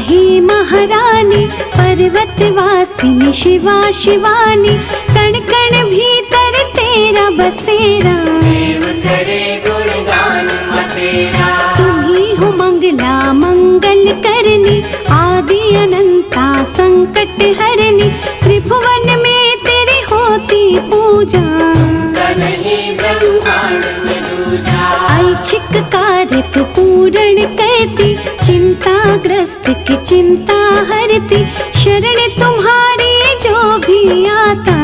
हे महारानी, पर्वतवासिनी शिवा शिवानी, कण कण भीतर तेरा बसेरा। देव करे गुणगान तेरा। तुम्ही हो मंगला मंगल करनी, आदि अनंता संकट हरनी, त्रिभुवन में तेरी होती पूजा। सनहि ब्रह्मांड में दूजा। ऐच्छिक कार्य तू पूर्ण करती, चिंताग्रस्त की चिंता हरती, शरण तुम्हारी जो भी आता।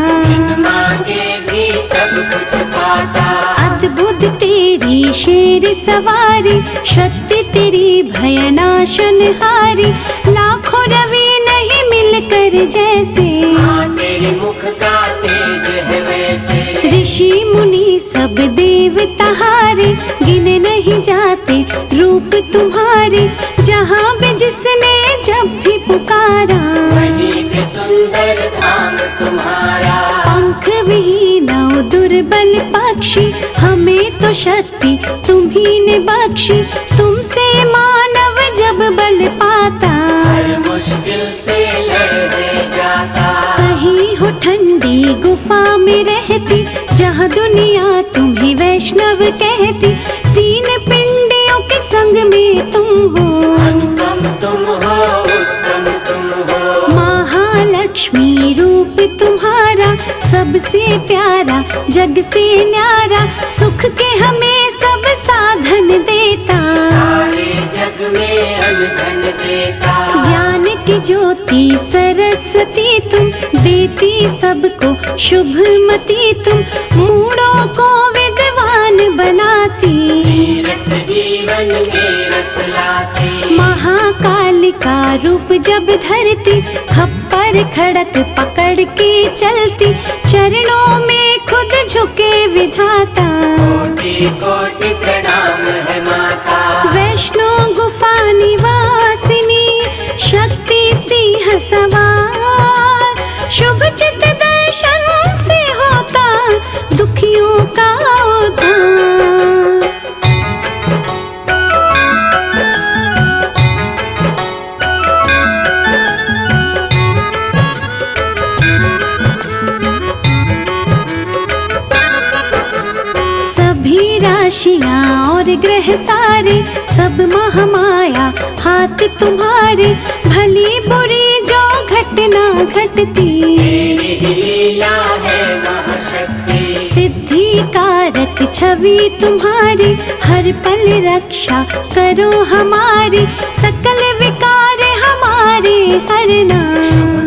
मांगे भी सब कुछ पाता। अद्भुत तेरी शेर सवारी, शक्ति तेरी भयनाशन हारी, लाखों रवि नहीं मिलकर जैसे। हाँ तेरे मुख का तेज है वैसे। ऋषि मुनि सब देवता हारे, गिन नहीं जाते रूप तुम्हारे, जहाँ भी जिसने जब भी पुकारा। वहीं पे सुंदर धाम तुम्हारा। पंख विहीन दुर्बल पक्षी, हमें तो शक्ति तुम्ही ने बख्शी, तुमसे मानव जब बल पाता। हर मुश्किल से लड़ जाता। कहीं हो ठंडी गुफा में रहती, जहाँ दुनिया तुम्हें वैष्णव कहती, तीन पिंडियों के संग में तुम हो। अनुपम तुम हो, उत्तम तुम हो। महालक्ष्मी रूप तुम्हारा, सबसे प्यारा जग से न्यारा, सुख के हमें सब साधन देता। सारे जग में अनधन देता। ज्ञान की ज्योति सरस्वती तुम, देती सबको शुभमती तुम, मूढ़ों को विद्वान बनाती। रस जीवन में रस लाती। महाकाल का रूप जब धरती, खप्पर खड़क पकड़ के चलती, चरणों में खुद झुके विधाता। कोटि कोटि प्रणाम है माता। वैष्णो गुफा निवासिनी, शक्ति सिंह सवार, शुभ चित दर्शन से होता दुखियों का उद्धार। सभी राशियां और ग्रह सारे, सब महामाया हाथ तुम्हारे, भली बुरी जो घटना घटती। तेरी ही लीला है महाशक्ति। सिद्धि कारक छवि तुम्हारी, हर पल रक्षा करो हमारी, सकल विकार हमारे हरना।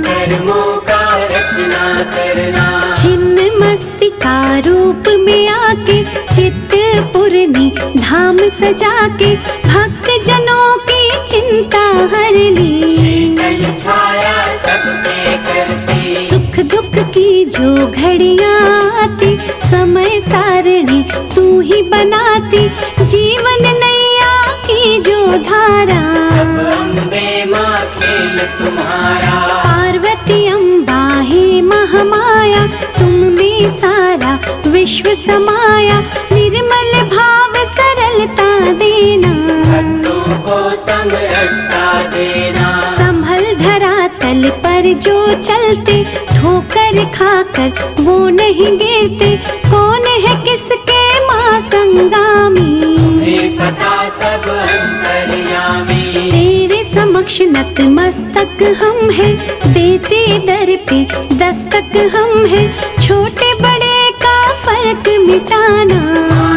कर्मों का रचना करना। छिन्न मस्तिका रूप में आके, चित्त पूर्णी धाम सजा के, भक्त जनों की चिंता हर ली। शीतल छाया सब पे करती। सुख दुख की जो घड़ियाँ आती, समय सारणी तू ही बनाती, जीवन नैया की जो धारा। सब अम्बे माँ खेल तुम्हारा। पार्वती अम्बा हे महामाया, तुम में सारा विश्व समाया, निर्मल भाव सरलता देना। भक्तों को समरसता देना। संभल धरातल पर जो चलते, ठोकर खाकर वो नहीं गिरते, कौन है किसके माँ संगामी। तुम्हें पता सब अंतर्यामी। तेरे समक्ष नतमस्तक हम हैं, देते दर पे दस्तक हम हैं, छोटे बड़े का फर्क मिटाना।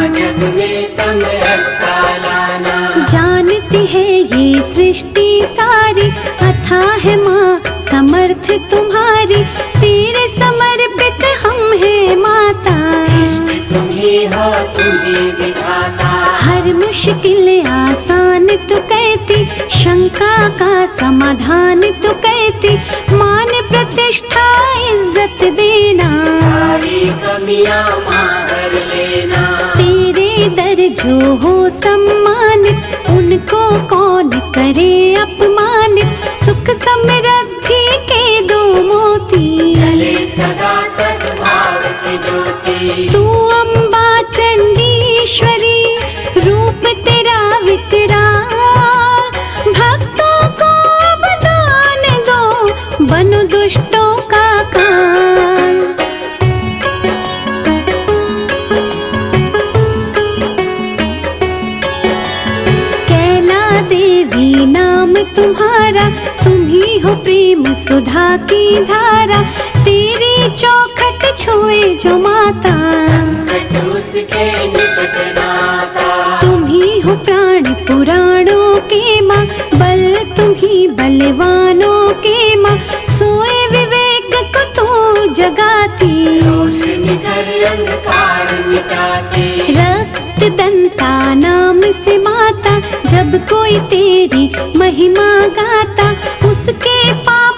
जग में समरसता लाना। जानती है ये सृष्टि सारी, अथाह है माँ समर्थ तुम्हारी, तेरे समर्पित हम हैं माता। इष्ट तुम्ही हो, तुम्ही विधाता। हर मुश्किल आसान तू कहती, शंका का समाधान तू कहती, मान प्रतिष्ठा इज्जत देना। सारी कमियां मार लेना। तेरे दर जो हो सम्मानित, उनको कौन करे अपमानित, सुख समृद्धि के दो मोती। चले सदा सद्भाव की ज्योति। तू अम्बा चंडीश्वरी, रूप तेरा विकराल, भक्तों को अब तुम्हारा, तुम ही हो प्रेम सुधा की धारा। तेरी चौखट छुए जो माता, संकट उसके निकट नाता। तुम ही हो प्राण पुराणों के माँ, बल तुम ही बलवानों के माँ। सोए विवेक को तू जगाती, रोशनी कर अंधकार मिटाती। रक्त दंता नाम से माता, जब कोई तेरी महिमा गाता, उसके पाप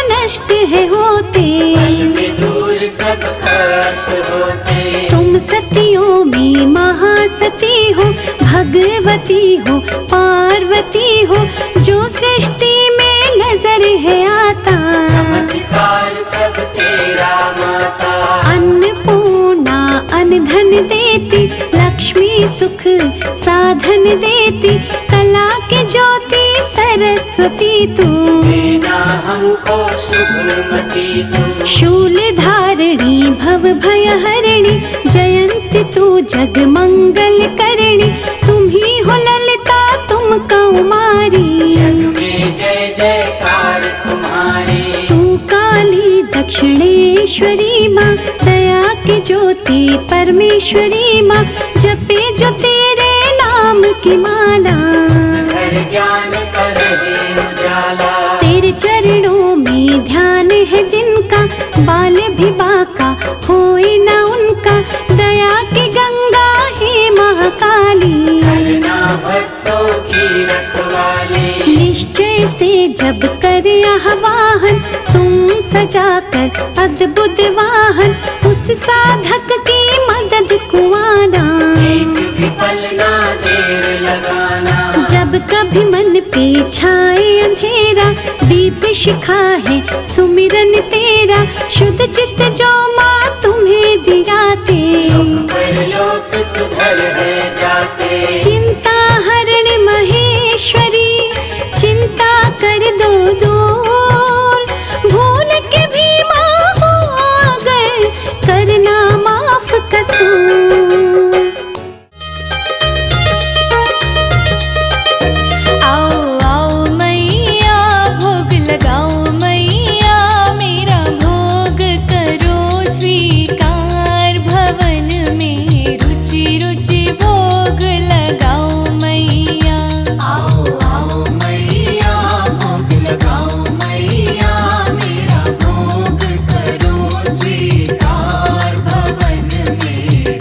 नष्ट है होते। पल में दूर सब कष्ट होते। तुम सतियों में महासती हो, भगवती हो, पार्वती हो, जो सृष्टि में नजर है आता। चमत्कार सब तेरा माता। अन्नपूर्णा अन्न धन देती, लक्ष्मी सुख साधन देती, कला की ज्योति सरस्वती तू। देना हमको शुभमती तू। शूल धारिणी भव भय हरिणी, जयंती तू जग मंगल करणी। तुम ही हो ललिता तुम कौमारी, जग में जय जयकार तुम्हारी। तू काली दक्षिणेश्वरी माँ, दया की ज्योति परमेश्वरी माँ। जपे जो तेरे नाम की माला, घर ज्ञान का रहे उजाला। तेरे चरणों में ध्यान है जिनका, बाल भी बाका होए न उनका। दया की गंगा है महाकाली, करना भक्तों की रखवाली। निश्चय से जब करे आह्वान, तुम सजाकर अद्भुत वाहन। उस साधक की मदद को आना, एक भी पल ना देर लगाना। जब कभी मन पे छाए अंधेरा, दीप शिखा है सुमिरन तेरा। शुद्ध चित्त जो माँ तुम्हें दिगाते, परलोक सुधर है जाते। चिंता हरण महेश्वरी, चिंता कर दो दूर। भूल के भी माँ हो अगर, करना माफ कसूर। आओ आओ मैया भोग लगाओ मैया, मेरा भोग करो स्वीकार। भवन में रुचि रुचि भोग लगाओ मैया। आओ आओ मैया भोग लगाओ मैया, मेरा भोग करो स्वीकार। भवन में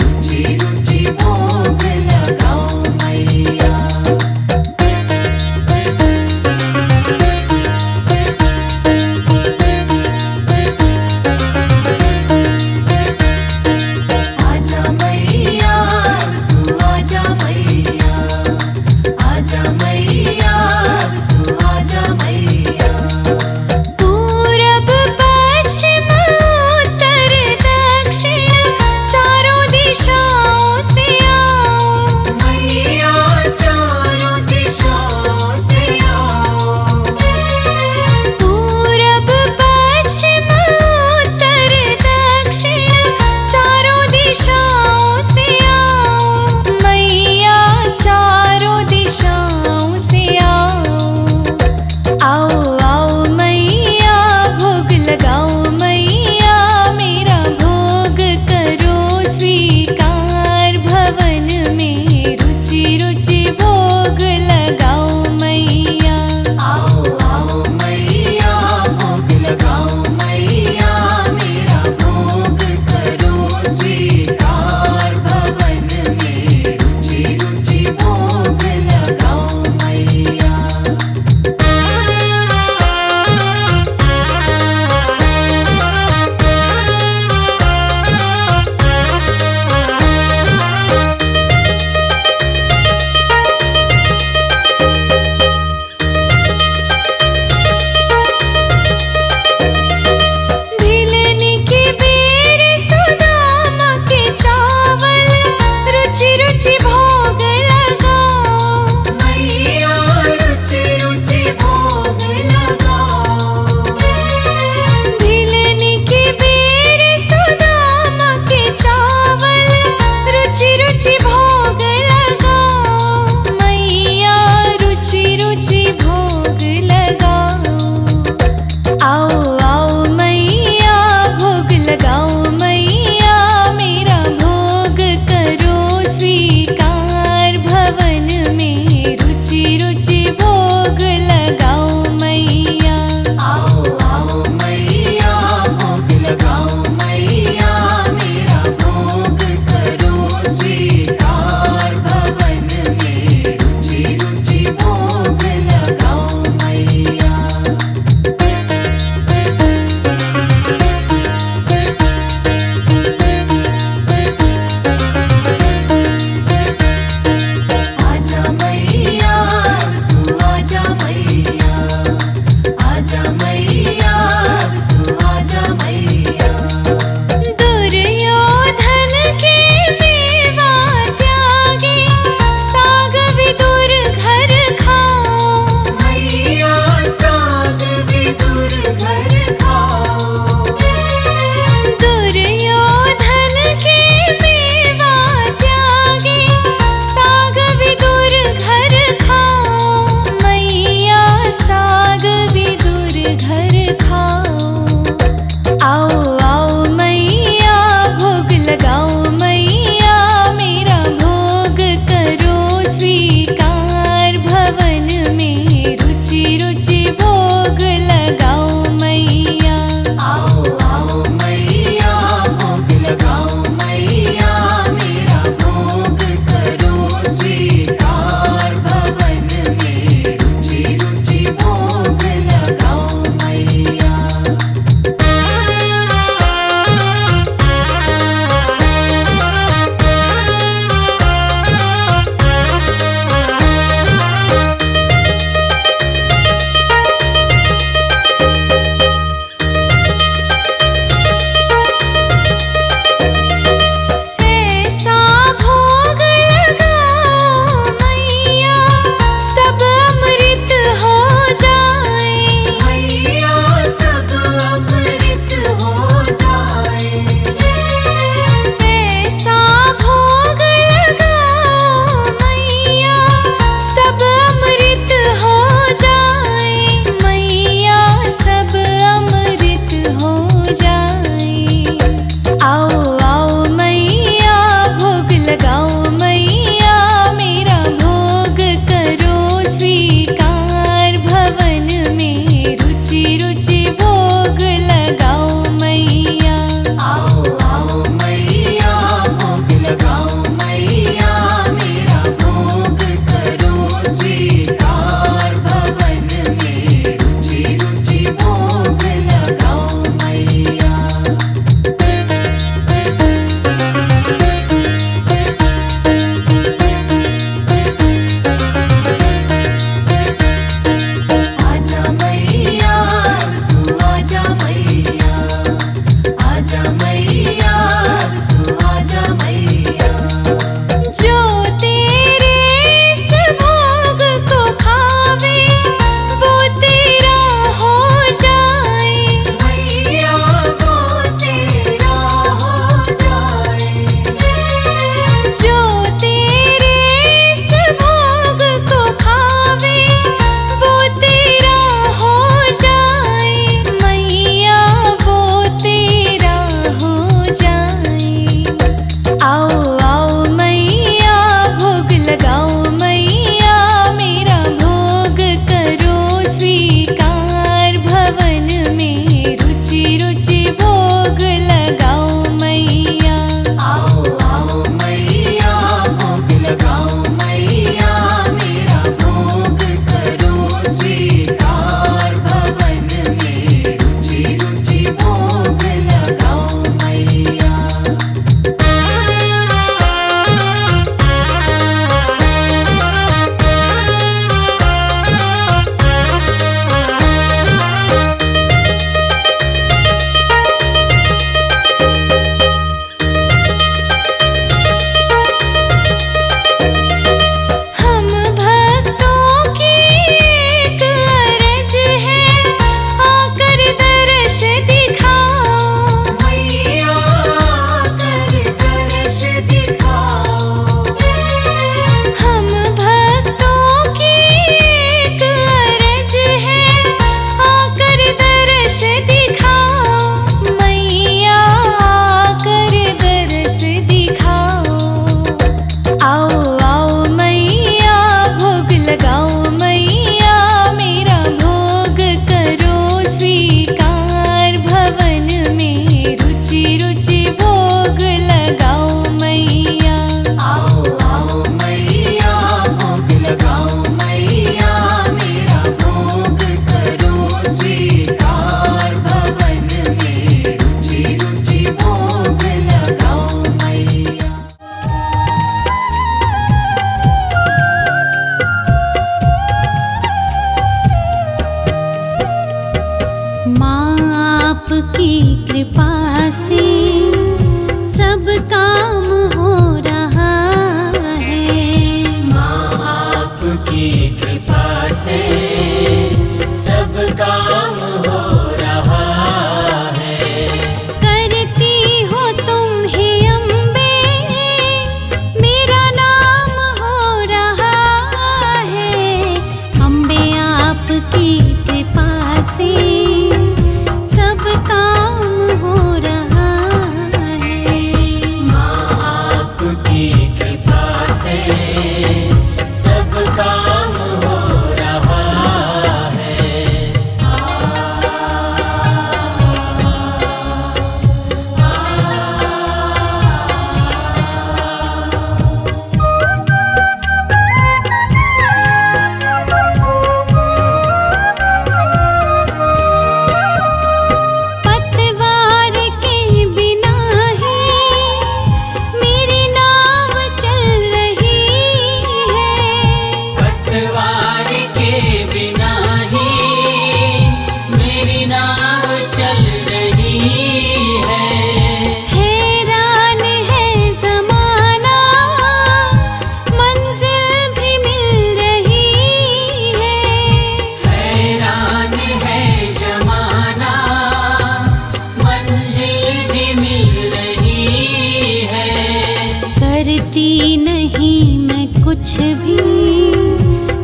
करती नहीं मैं कुछ भी,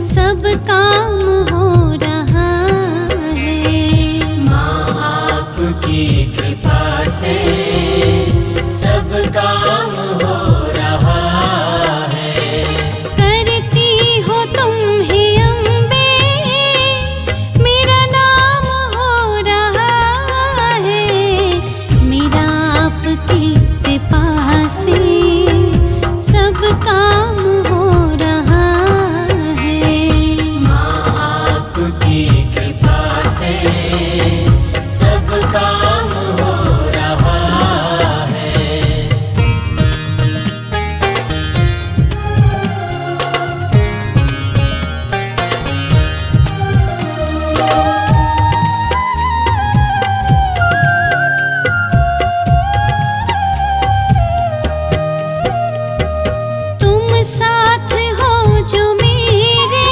सब काम हो रहा है। माँ आपकी कृपा से सब काम हो रहा है। करती हो तुम हे अम्बे, मेरा नाम हो रहा है। मेरा आपकी कृपा से सब काम हो रहा है। माँ आपकी कृपा से सब काम हो रहा है। तुम साथ हो जो मेरे,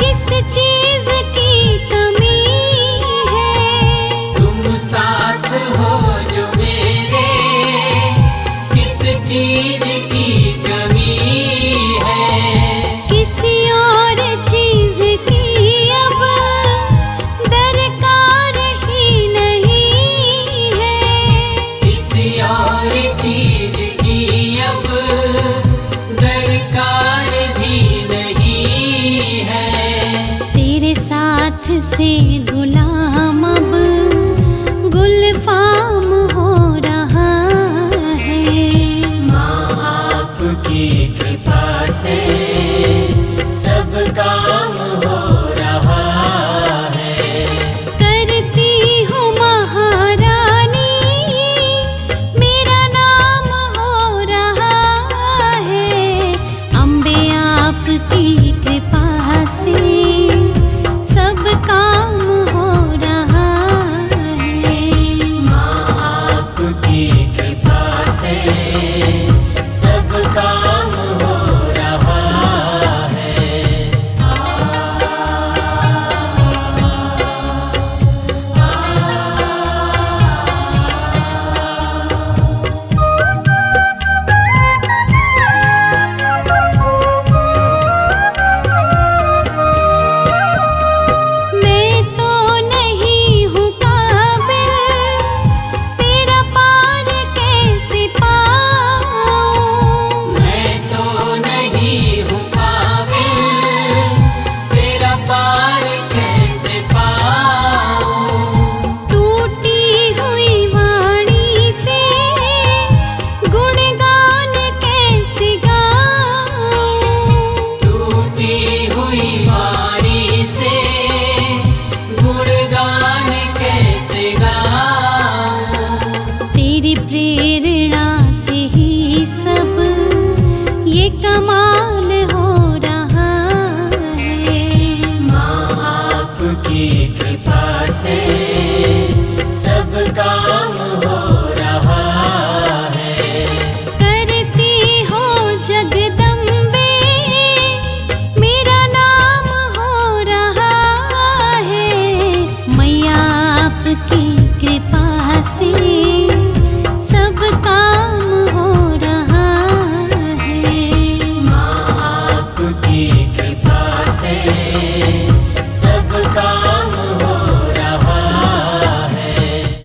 किस चीज की कमी है। तुम साथ हो जो मेरे, किस चीज